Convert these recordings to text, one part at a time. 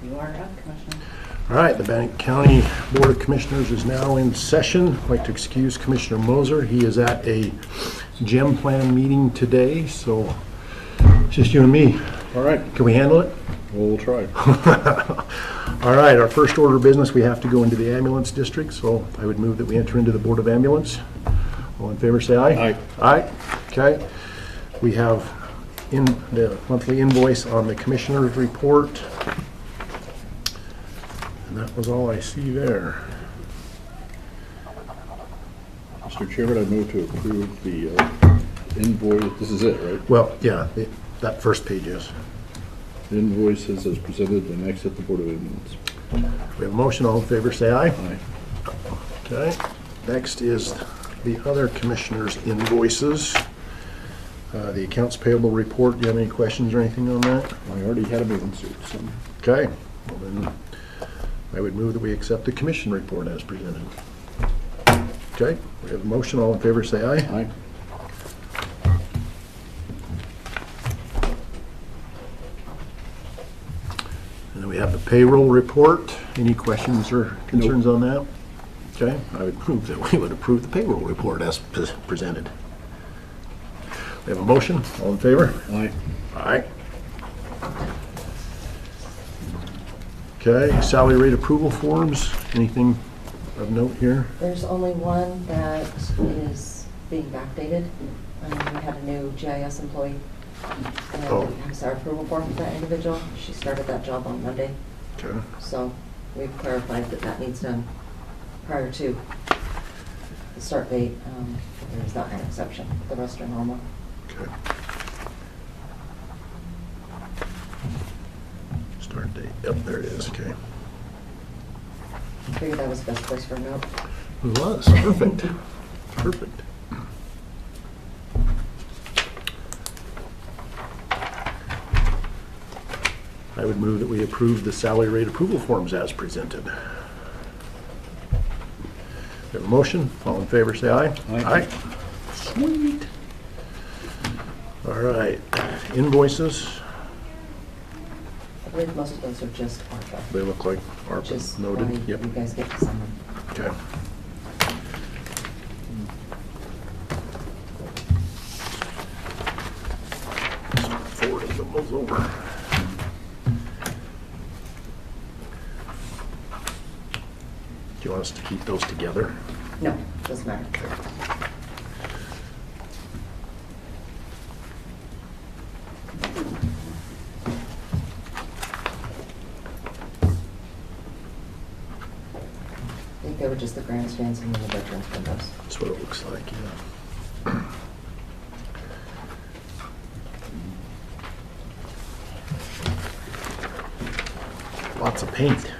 You are up, Commissioner. All right, the Bannock County Board of Commissioners is now in session. I'd like to excuse Commissioner Moser. He is at a gym plan meeting today, so it's just you and me. All right, Can we handle it? we'll try. All right, our first order of business, we have to go into the ambulance district, so I would move that we enter into the Board of Ambulance. All in favor, say aye. Aye. Aye, okay. We have in the monthly invoice on the Commissioner's report. And that was all I see there. Mr. Chairman, I move to approve the invoice. This is it, right? Well, yeah, that first page is. Invoices as presented and exit the Board of Ambulance. We have a motion, all in favor, say aye. Aye. Okay, next is the other commissioners' invoices. The accounts payable report, do you have any questions or anything on that? I already had them answered, so. Okay, well then, I would move that we accept the commission report as presented. Okay, we have a motion, all in favor, say aye. Aye. And then we have the payroll report. Any questions or concerns on that? Okay, I would move that we would approve the payroll report as presented. We have a motion, all in favor? Aye. Aye. Okay, salary rate approval forms, anything of note here? There's only one that is being backdated. We had a new GIS employee. And Oh. it has our approval form for that individual. She started that job on Monday. Okay, So we've clarified that that needs done prior to the start date. There is not an exception. The rest are normal. okay. Start date, yep, there it is, okay. I figured that was the best place for a note. It was, perfect, perfect. I would move that we approve the salary rate approval forms as presented. We have a motion, all in favor, say aye. Aye. Sweet. All right, invoices, I believe most of those are just ARPA. they look like Which is ARPA why noted, yep, you guys get to send them. okay. Forwarding those over. Do you want us to keep those together? No, doesn't matter. Okay. I think they were just the grandstands and then the veterans windows. That's what it looks like, yeah. Lots of paint.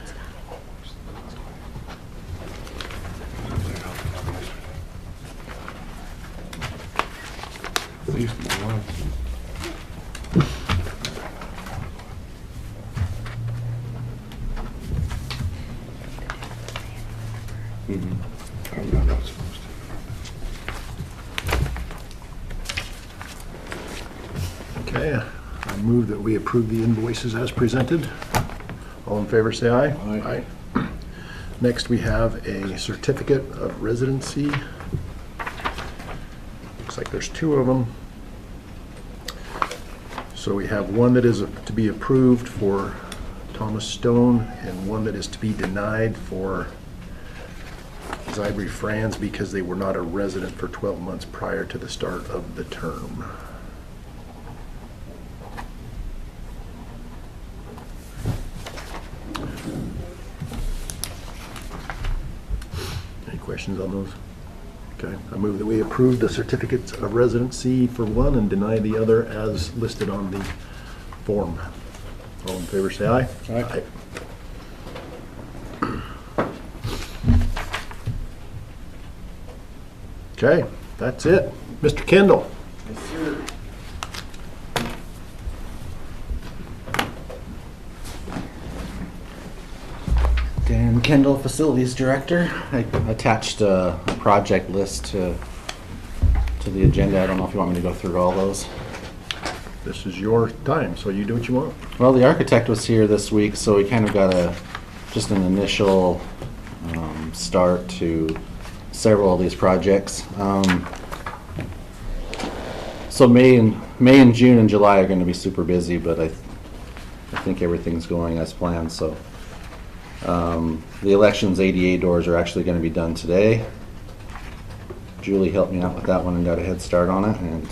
I'm not supposed to. Okay, I move that we approve the invoices as presented. All in favor, say aye. Aye. Aye. Next, we have a certificate of residency. Looks like there's two of them. So we have one that is to be approved for Thomas Stone and one that is to be denied for Zybre Franz because they were not a resident for 12 months prior to the start of the term. Any questions on those? Okay, I move that we approve the certificates of residency for one and deny the other as listed on the form. All in favor, say aye. Aye. Okay, that's it. Mr. Kendall. Yes, sir. Dan Kendall, Facilities Director. I attached a project list to the agenda. I don't know if you want me to go through all those. this is your time, so you do what you want. Well, the architect was here this week, so we kind of got just an initial start to several of these projects. So May and June and July are going to be super busy, but I think everything's going as planned. So the elections ADA doors are actually going to be done today. Julie helped me out with that one and got a head start on it, and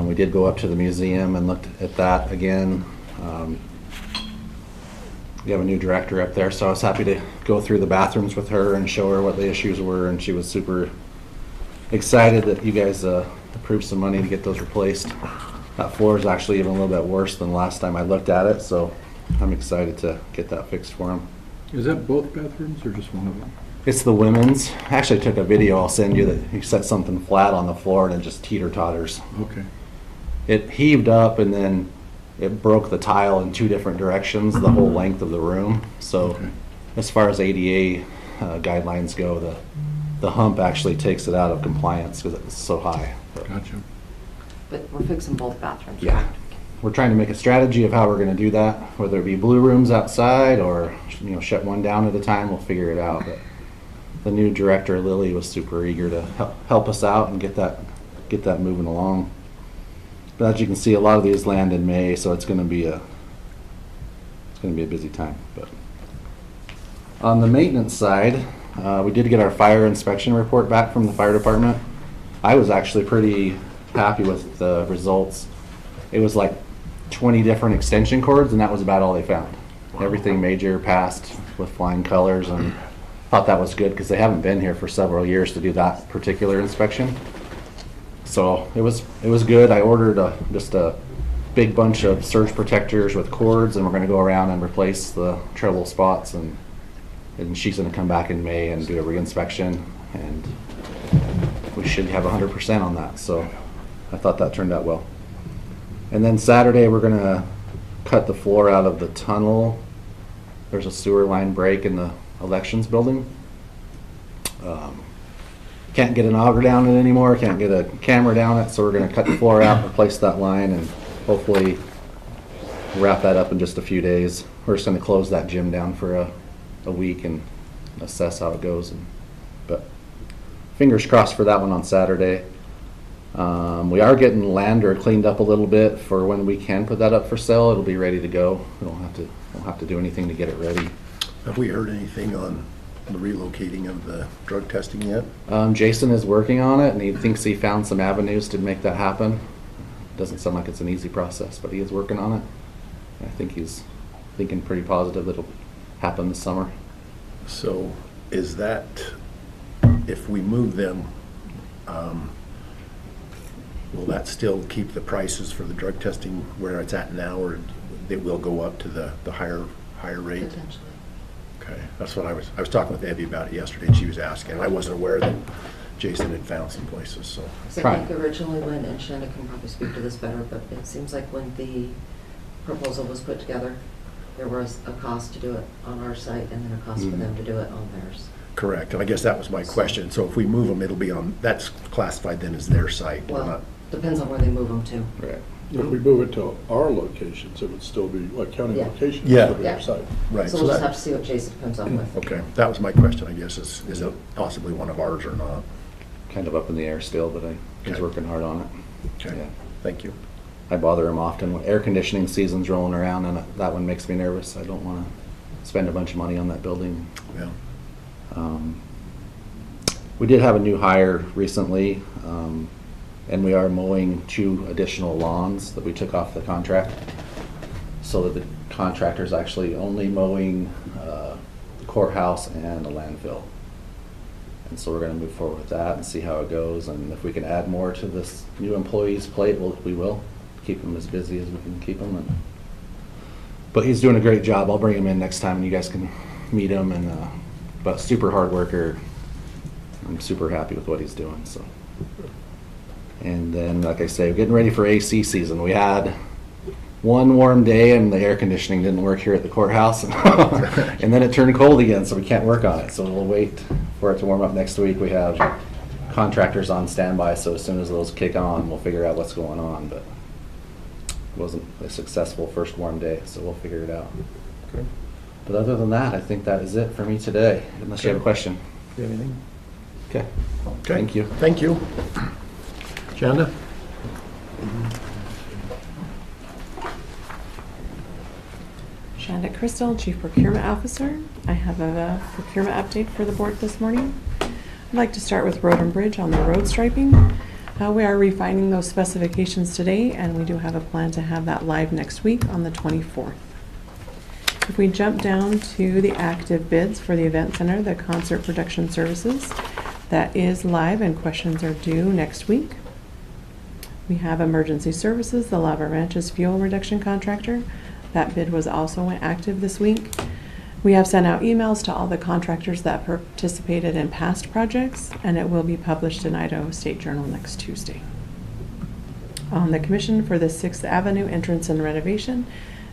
we did go up to the museum and looked at that again. We have a new director up there, so I was happy to go through the bathrooms with her and show her what the issues were, and she was super excited that you guys approved some money to get those replaced. That floor is actually even a little bit worse than last time I looked at it, so I'm excited to get that fixed for them. Is that both bathrooms or just one of them? It's the women's. I actually took a video I'll send you that you set something flat on the floor and it just teeter-totters. Okay. It heaved up and then it broke the tile in two different directions, the whole length of the room. So Okay. as far as ADA guidelines go, the hump actually takes it out of compliance because it's so high. Gotcha. But we're fixing both bathrooms. Yeah. correct? We're trying to make a strategy of how we're going to do that, whether it be blue rooms outside or shut one down at a time. We'll figure it out. But the new director, Lily, was super eager to help us out and get that moving along. But as you can see, a lot of these land in May, so it's going to be a busy time. But on the maintenance side, we did get our fire inspection report back from the fire department. I was actually pretty happy with the results. It was like 20 different extension cords, and that was about all they found. Everything major passed with flying colors, and thought that was good because they haven't been here for several years to do that particular inspection. So it was good. I ordered just a big bunch of surge protectors with cords, and we're going to go around and replace the treble spots, and she's going to come back in May and do a re-inspection, and we should have 100% on that. So I thought that turned out well. And then Saturday we're going to cut the floor out of the tunnel. There's a sewer line break in the elections building. Can't get an auger down it anymore, can't get a camera down it, so we're going to cut the floor out, replace that line, and hopefully wrap that up in just a few days. We're just going to close that gym down for a week and assess how it goes. But fingers crossed for that one on Saturday. We are getting Lander cleaned up a little bit for when we can put that up for sale. It'll be ready to go. We don't have to do anything to get it ready. Have we heard anything on the relocating of the drug testing yet? Jason is working on it, and he thinks he found some avenues to make that happen. Doesn't sound like it's an easy process, but he is working on it. I think he's thinking pretty positive that it'll happen this summer. So is that, if we move them, will that still keep the prices for the drug testing where it's at now, or it will go up to the higher rate? Potentially. Okay, that's what I was talking with Evie about it yesterday, and she was asking. I wasn't aware that Jason had found some places, so. So I think originally when, and Shannon can probably speak to this better, but it seems like when the proposal was put together, there was a cost to do it on our site and then a cost for them to do it on theirs. Correct, and I guess that was my question. So if we move them, it'll be on, that's classified then as their site. We're Well, not- depends on where they move them to. Right. If we move it to our locations, it would still be, like county Yeah. locations, Yeah. it would be our site. Right. So we'll just that- have to see what Jason comes up with. Okay, that was my question, I guess, is it possibly one of ours or not? Kind of up in the air still, but he's Okay. working hard on it. Okay, Yeah. thank you. I bother him often when air conditioning season's rolling around, and that one makes me nervous. I don't want to spend a bunch of money on that building. Yeah. We did have a new hire recently, and we are mowing 2 additional lawns that we took off the contract, so that the contractor's actually only mowing the courthouse and a landfill. And so we're going to move forward with that and see how it goes, and if we can add more to this new employee's plate, we will. Keep him as busy as we can keep him. But he's doing a great job. I'll bring him in next time and you guys can meet him, and but super hard worker. I'm super happy with what he's doing. So, and then like I say, we're getting ready for AC season. We had one warm day and the air conditioning didn't work here at the courthouse, and then it turned cold again, so we can't work on it. So we'll wait for it to warm up next week. We have contractors on standby, so as soon as those kick on, we'll figure out what's going on. But wasn't a successful first warm day, so we'll figure it out. Okay. But other than that, I think that is it for me today, unless you have a question. You have anything? Okay. Okay. Thank you. Thank you. Janda? Shanda Crystal, Chief Procurement Officer. I have a procurement update for the board this morning. I'd like to start with Road and Bridge on the road striping. We are refining those specifications today, and we do have a plan to have that live next week on the 24th. If we jump down to the active bids for the event center, the concert production services, that is live and questions are due next week. We have emergency services, the Lava Ranches fuel reduction contractor. That bid was also active this week. We have sent out emails to all the contractors that participated in past projects, and it will be published in Idaho State Journal next Tuesday. On the commission for the 6th Avenue entrance and renovation,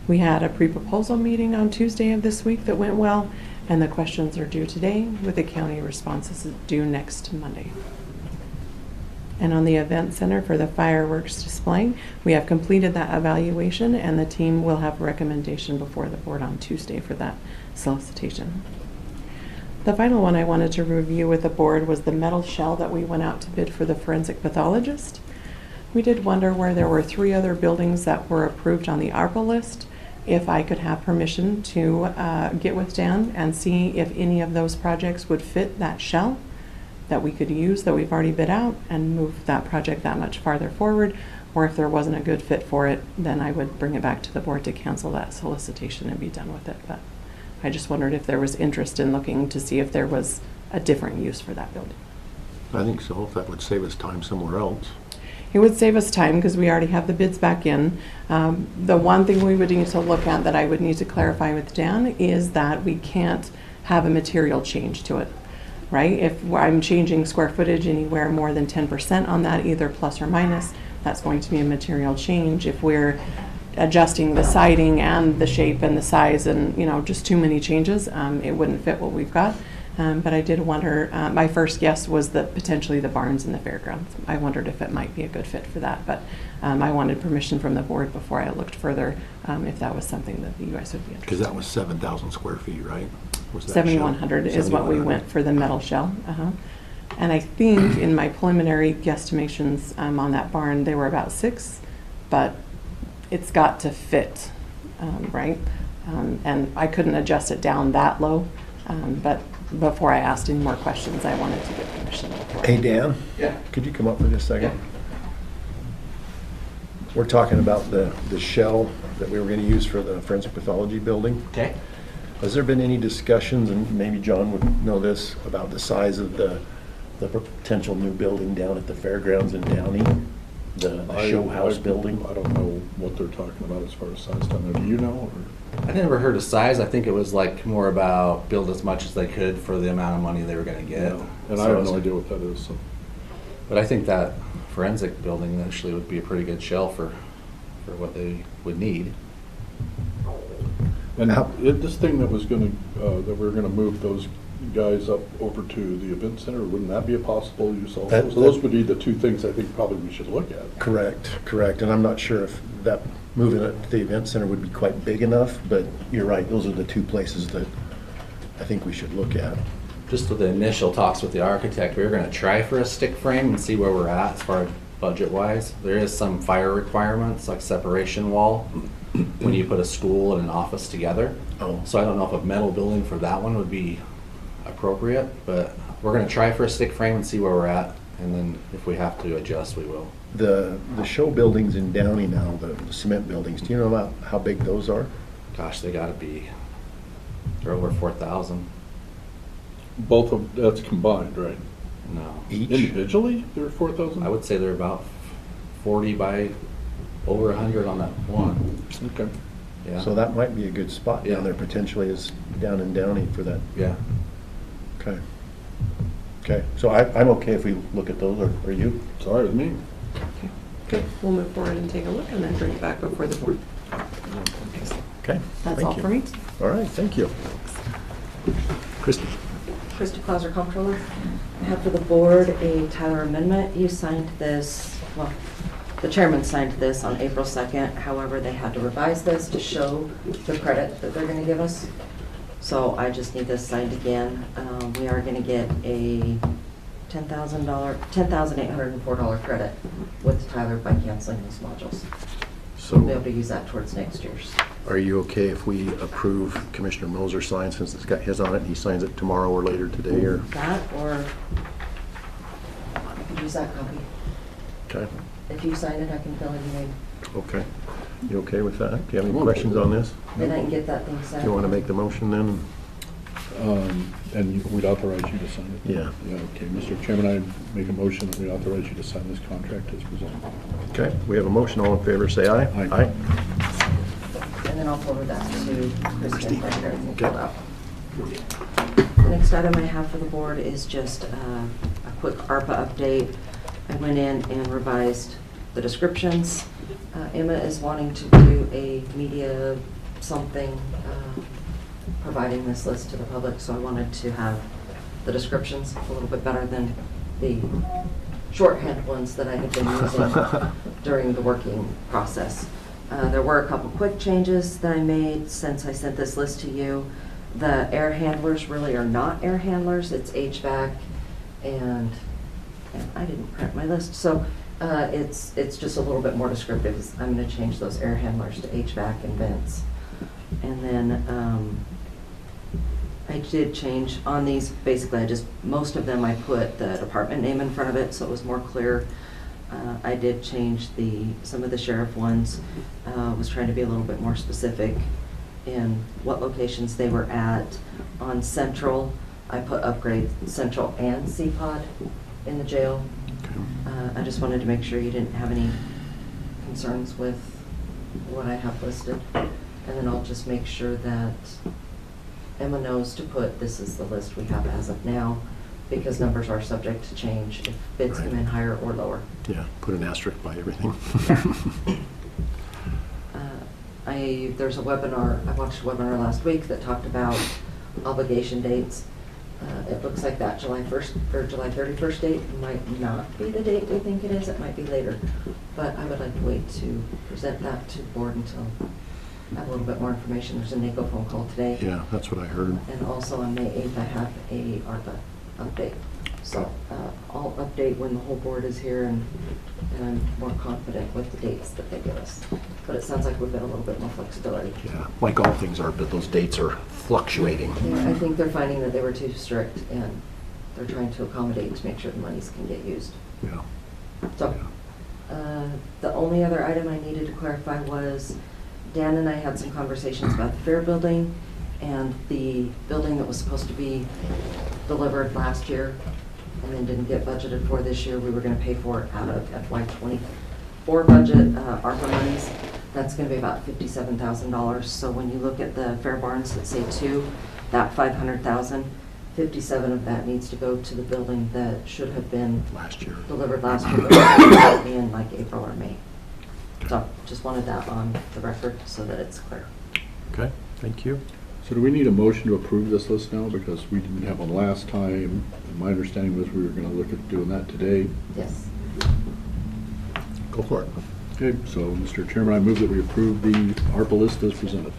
we had a pre-proposal meeting on Tuesday of this week that went well, and the questions are due today, with the county responses due next Monday. And on the event center for the fireworks display, we have completed that evaluation, and the team will have a recommendation before the board on Tuesday for that solicitation. The final one I wanted to review with the board was the metal shell that we went out to bid for the forensic pathologist. We did wonder where there were 3 other buildings that were approved on the ARPA list, if I could have permission to get with Dan and see if any of those projects would fit that shell that we could use that we've already bid out and move that project that much farther forward, or if there wasn't a good fit for it, then I would bring it back to the board to cancel that solicitation and be done with it. But I just wondered if there was interest in looking to see if there was a different use for that building. I think so, if that would save us time somewhere else. It would save us time because we already have the bids back in. The one thing we would need to look at that I would need to clarify with Dan is that we can't have a material change to it. Right? If I'm changing square footage anywhere more than 10% on that, either plus or minus, that's going to be a material change. If we're adjusting the siding and the shape and the size and, just too many changes, it wouldn't fit what we've got. But I did wonder, my first guess was that potentially the barns and the fairgrounds. I wondered if it might be a good fit for that, but I wanted permission from the board before I looked further, if that was something that you guys would be interested in. Because that was 7,000 square feet, right? Was that 7,100 is what we went for the metal shell. And I think in my preliminary guesstimations on that barn, they were about 6, but it's got to fit, right? And I couldn't adjust it down that low, but before I asked any more questions, I wanted to get permission. Hey, Dan? Yeah. Could you come up for just a second? Yeah. We're talking about the shell that we were going to use for the forensic pathology building. Okay. Has there been any discussions, and maybe John would know this, about the size of the potential new building down at the fairgrounds in Downey? The show house building? I don't know what they're talking about as far as size down there. Do you know? Or? I never heard of size. I think it was like more about build as much as they could for the amount of money they were going to get. No. And So I have it's- no idea what that is. So. But I think that forensic building actually would be a pretty good shell for what they would need. And this thing that was going to, that we were going to move those guys up over to the event center, wouldn't that be a possible use also? So those would be the 2 things I think probably we should look at. Correct. And I'm not sure if that moving it to the event center would be quite big enough, but you're right, those are the 2 places that I think we should look at. Just with the initial talks with the architect, we were going to try for a stick frame and see where we're at as far as budget-wise. There is some fire requirements, like separation wall, when you put a school and an office together. Oh. So I don't know if a metal building for that one would be appropriate, but we're going to try for a stick frame and see where we're at, and then if we have to adjust, we will. The show buildings in Downey now, the cement buildings, do you know about how big those are? Gosh, they're over 4,000. Both of, that's combined, right? No. Each? Individually, they're 4,000? I would say they're about 40 by over 100 on that one. Okay. Yeah. So that might be a good spot Yeah. down there potentially, is down in Downey for that. Yeah. Okay, so I'm okay if we look at those, or are you? It's all right with me. Okay, we'll move forward and take a look and then bring it back before the board. Okay, That's thank all you. for me. All right, thank you. Christie? Christy Clauser, Comptroller. I have for the board a Tyler amendment. You signed this, well, the chairman signed this on April 2nd. However, they had to revise this to show the credit that they're going to give us. So I just need this signed again. We are going to get a $10,804 credit with Tyler by canceling those modules. So We'll be able to use that towards next year's. are you okay if we approve Commissioner Moser sign since it's got his on it and he signs it tomorrow or later today, or? That, or I could use that copy. Okay, If you sign it, I can fill in your name. okay. You okay with that? Do you have any questions on this? Then I can get that thing signed. Do you want to make the motion then? And we'd authorize you to sign it? Yeah. Yeah, okay. Mr. Chairman, I make a motion that we authorize you to sign this contract as presented. Okay, we have a motion. All in favor, say aye. Aye. And then I'll forward that to Christine for everything Okay. filled out. The next item I have for the board is just a quick ARPA update. I went in and revised the descriptions. Emma is wanting to do a media something, providing this list to the public, so I wanted to have the descriptions a little bit better than the shorthand ones that I had been using during the working process. There were a couple quick changes that I made since I sent this list to you. The air handlers really are not air handlers, it's HVAC, and I didn't print my list, so it's just a little bit more descriptive. I'm going to change those air handlers to HVAC and vents. And then I did change on these, basically most of them I put the department name in front of it so it was more clear. I did change some of the sheriff ones, was trying to be a little bit more specific in what locations they were at. On Central, I put upgrade Central and CPOD in the jail. I just wanted to make sure you didn't have any concerns with what I have listed. And then I'll just make sure that Emma knows to put, this is the list we have as of now, because numbers are subject to change if bids come in higher or lower. Yeah, put an asterisk by everything. There's a webinar, I watched a webinar last week that talked about obligation dates. It looks like that July 1st or July 31st date might not be the date we think it is. It might be later. But I would like to wait to present that to the board until I have a little bit more information. There's a NACO phone call today. Yeah, that's what I heard. And also on May 8th, I have a ARPA update. So I'll update when the whole board is here and I'm more confident with the dates that they give us. But it sounds like we've got a little bit more flexibility. Yeah, like all things are, but those dates are fluctuating. Yeah, I think they're finding that they were too strict and they're trying to accommodate to make sure the monies can get used. Yeah. So, the only other item I needed to clarify was Dan and I had some conversations about the fair building and the building that was supposed to be delivered last year and then didn't get budgeted for this year. We were going to pay for it out of FY24 budget, ARPA monies. That's going to be about $57,000. So when you look at the fair barns that say 2, that $500,000, 57 of that needs to go to the building that should have been Last year. delivered last year, but in like April or May. So just wanted that on the record so that it's clear. Okay, thank you. So do we need a motion to approve this list now? Because we didn't have one last time. And my understanding was we were going to look at doing that today. Yes. Go for it. Okay, so Mr. Chairman, I move that we approve the ARPA list as presented.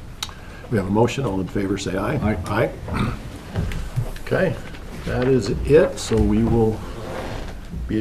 We have a motion. All in favor, say aye. Aye. Aye. Okay, that is it. So we will